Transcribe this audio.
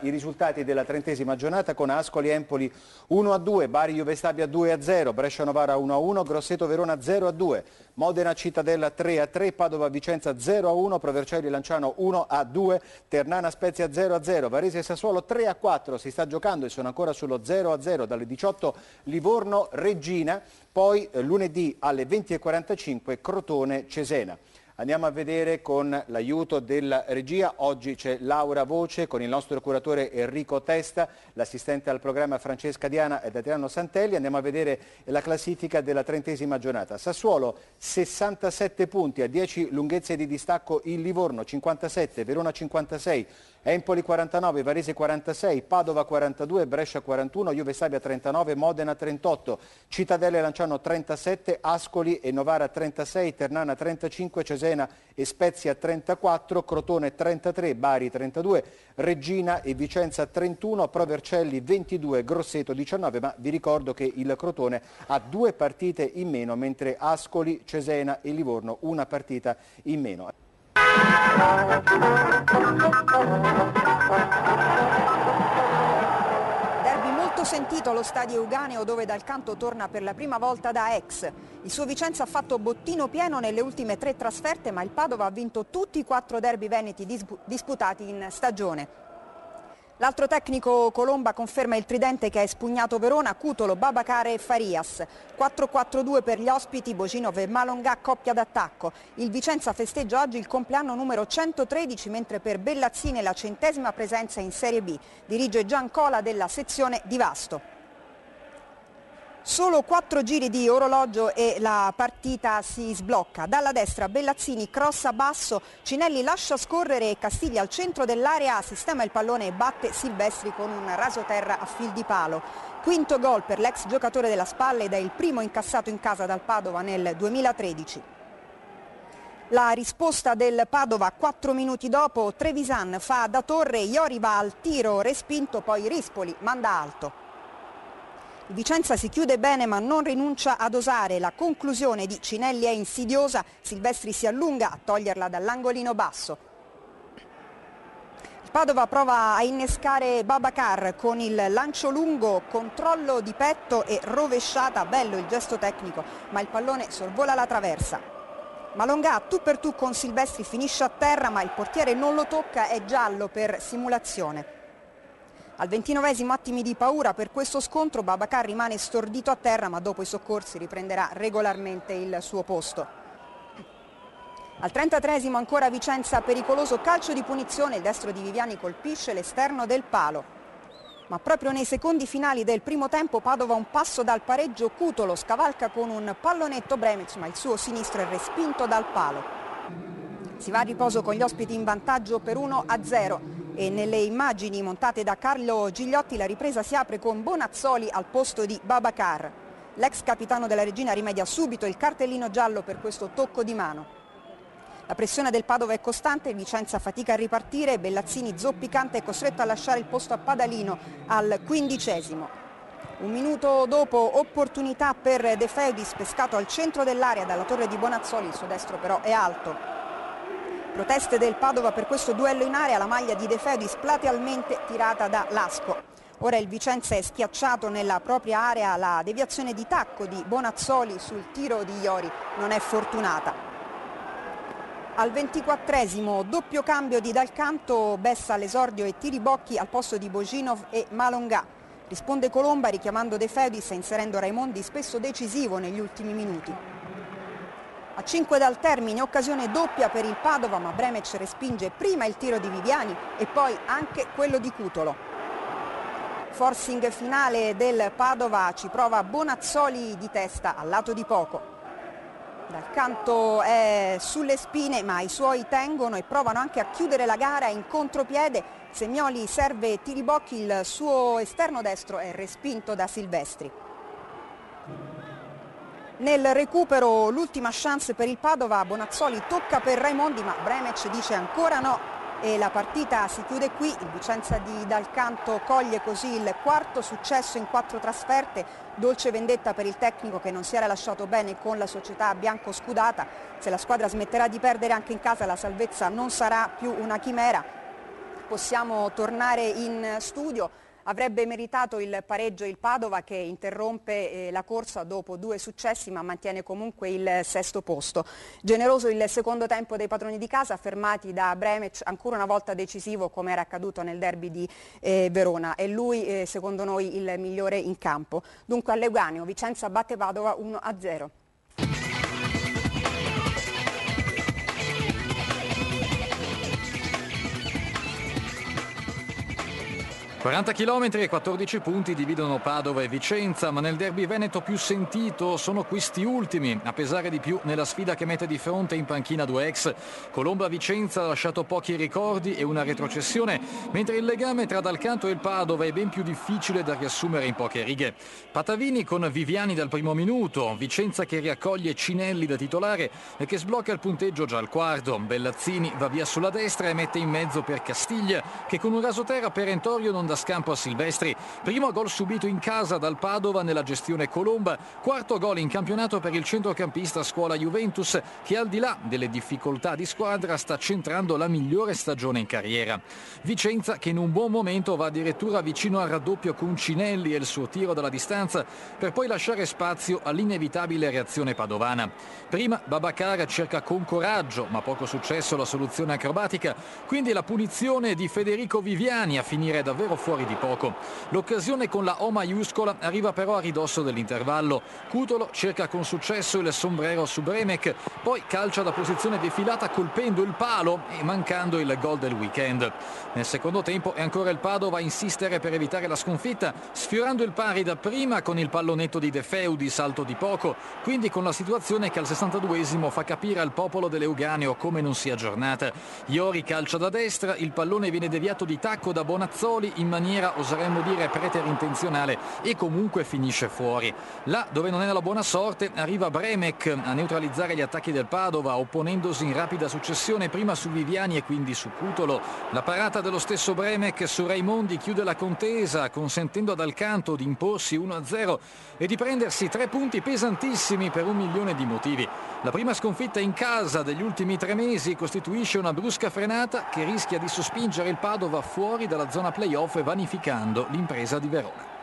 I risultati della 30ª giornata con Ascoli Empoli 1-2, Bari Juve Stabia 2-0, Brescia Novara 1-1, Grosseto Verona 0-2, Modena Cittadella 3-3, Padova Vicenza 0-1, Provercelli Lanciano 1-2, Ternana Spezia 0-0, Varese Sassuolo 3-4, si sta giocando e sono ancora sullo 0-0 dalle 18 Livorno Reggina, poi lunedì alle 20:45 Crotone Cesena. Andiamo a vedere con l'aiuto della regia, oggi c'è Laura Voce con il nostro curatore Enrico Testa, l'assistente al programma Francesca Diana ed Adriano Santelli. Andiamo a vedere la classifica della 30ª giornata. Sassuolo 67 punti, a 10 lunghezze di distacco il Livorno 57, Verona 56, Empoli 49, Varese 46, Padova 42, Brescia 41, Juve Stabia 39, Modena 38, Cittadella e Lanciano 37, Ascoli e Novara 36, Ternana 35, Cesena e Spezia 34, Crotone 33, Bari 32, Reggina e Vicenza 31, Provercelli 22, Grosseto 19, ma vi ricordo che il Crotone ha 2 partite in meno, mentre Ascoli, Cesena e Livorno una partita in meno. Derby molto sentito allo stadio Euganeo, dove Dal Canto torna per la prima volta da ex. Il suo Vicenza ha fatto bottino pieno nelle ultime 3 trasferte, ma il Padova ha vinto tutti i 4 derby veneti disputati in stagione. L'altro tecnico Colomba conferma il tridente che ha espugnato Verona, Cutolo, Babacar e Farias. 4-4-2 per gli ospiti, Bocinov e Malongà coppia d'attacco. Il Vicenza festeggia oggi il compleanno numero 113, mentre per Bellazzini è la 100ª presenza in Serie B. Dirige Gian Cola della sezione di Vasto. Solo 4 giri di orologio e la partita si sblocca. Dalla destra Bellazzini crossa basso, Cinelli lascia scorrere e Castiglia al centro dell'area sistema il pallone e batte Silvestri con un rasoterra a fil di palo. Quinto gol per l'ex giocatore della Spalla ed è il primo incassato in casa dal Padova nel 2013. La risposta del Padova 4 minuti dopo, Trevisan fa da torre, Iori va al tiro respinto, poi Rispoli manda alto. Il Vicenza si chiude bene ma non rinuncia ad osare, la conclusione di Cinelli è insidiosa, Silvestri si allunga a toglierla dall'angolino basso. Il Padova prova a innescare Babacar con il lancio lungo, controllo di petto e rovesciata, bello il gesto tecnico, ma il pallone sorvola la traversa. Malongà tu per tu con Silvestri finisce a terra ma il portiere non lo tocca, è giallo per simulazione. Al 29esimo attimi di paura per questo scontro, Babacar rimane stordito a terra ma dopo i soccorsi riprenderà regolarmente il suo posto. Al 33esimo ancora Vicenza pericoloso, calcio di punizione, il destro di Viviani colpisce l'esterno del palo. Ma proprio nei secondi finali del primo tempo Padova un passo dal pareggio, Cutolo scavalca con un pallonetto Bremec ma il suo sinistro è respinto dal palo. Si va a riposo con gli ospiti in vantaggio per 1-0. E nelle immagini montate da Carlo Gigliotti la ripresa si apre con Bonazzoli al posto di Babacar. L'ex capitano della Reggina rimedia subito il cartellino giallo per questo tocco di mano. La pressione del Padova è costante, Vicenza fatica a ripartire, Bellazzini zoppicante è costretto a lasciare il posto a Padalino al 15esimo. Un minuto dopo opportunità per De Feudis, pescato al centro dell'area dalla torre di Bonazzoli, il suo destro però è alto. Proteste del Padova per questo duello in area, la maglia di De Feudis platealmente tirata da Lasco. Ora il Vicenza è schiacciato nella propria area, la deviazione di tacco di Bonazzoli sul tiro di Iori non è fortunata. Al 24esimo doppio cambio di Dal Canto, Bessa all'esordio e Tiribocchi al posto di Bocinov e Malongà. Risponde Colomba richiamando De Feudis e inserendo Raimondi, spesso decisivo negli ultimi minuti. A 5 dal termine, occasione doppia per il Padova, ma Bremec respinge prima il tiro di Viviani e poi anche quello di Cutolo. Forcing finale del Padova, ci prova Bonazzoli di testa al lato di poco. Dal Canto è sulle spine ma i suoi tengono e provano anche a chiudere la gara in contropiede. Semioli serve Tiribocchi, il suo esterno destro è respinto da Silvestri. Nel recupero l'ultima chance per il Padova, Bonazzoli tocca per Raimondi ma Bremec dice ancora no e la partita si chiude qui. Il Vicenza di Dal Canto coglie così il 4º successo in 4 trasferte, dolce vendetta per il tecnico che non si era lasciato bene con la società bianco-scudata. Se la squadra smetterà di perdere anche in casa la salvezza non sarà più una chimera. possiamo tornare in studio. Avrebbe meritato il pareggio il Padova, che interrompe la corsa dopo 2 successi ma mantiene comunque il 6° posto. Generoso il secondo tempo dei padroni di casa, fermati da Bremec, ancora una volta decisivo come era accaduto nel derby di Verona. È lui secondo noi il migliore in campo. Dunque all'Euganeo Vicenza batte Padova 1-0. 40 km e 14 punti dividono Padova e Vicenza, ma nel derby veneto più sentito sono questi ultimi a pesare di più nella sfida che mette di fronte in panchina 2 ex. Colomba-Vicenza ha lasciato pochi ricordi e una retrocessione, mentre il legame tra Dalcanto e il Padova è ben più difficile da riassumere in poche righe. Patavini con Viviani dal primo minuto, Vicenza che riaccoglie Cinelli da titolare e che sblocca il punteggio già al quarto. Bellazzini va via sulla destra e mette in mezzo per Castiglia, che con un rasoterra perentorio non dà scampo a Silvestri. Primo gol subito in casa dal Padova nella gestione Colomba, quarto gol in campionato per il centrocampista scuola Juventus, che al di là delle difficoltà di squadra sta centrando la migliore stagione in carriera. Vicenza che in un buon momento va addirittura vicino al raddoppio con Cinelli e il suo tiro dalla distanza, per poi lasciare spazio all'inevitabile reazione padovana. Prima Babacar cerca con coraggio, ma poco successo, la soluzione acrobatica, quindi la punizione di Federico Viviani a finire davvero fuori di poco. L'occasione con la O maiuscola arriva però a ridosso dell'intervallo. Cutolo cerca con successo il sombrero su Bremec, poi calcia da posizione defilata colpendo il palo e mancando il gol del weekend. Nel secondo tempo è ancora il Padova a insistere per evitare la sconfitta, sfiorando il pari dapprima con il pallonetto di De Feudi, salto di poco, quindi con la situazione che al 62esimo fa capire al popolo dell'Euganeo come non sia giornata. Iori calcia da destra, il pallone viene deviato di tacco da Bonazzoli in maniera, oseremmo dire, preterintenzionale e comunque finisce fuori. Là dove non è la buona sorte arriva Bremec a neutralizzare gli attacchi del Padova, opponendosi in rapida successione prima su Viviani e quindi su Cutolo. La parata dello stesso Bremec su Raimondi chiude la contesa, consentendo ad Alcanto di imporsi 1-0 e di prendersi 3 punti pesantissimi per 1 milione di motivi. La prima sconfitta in casa degli ultimi 3 mesi costituisce una brusca frenata che rischia di sospingere il Padova fuori dalla zona playoff, vanificando l'impresa di Verona.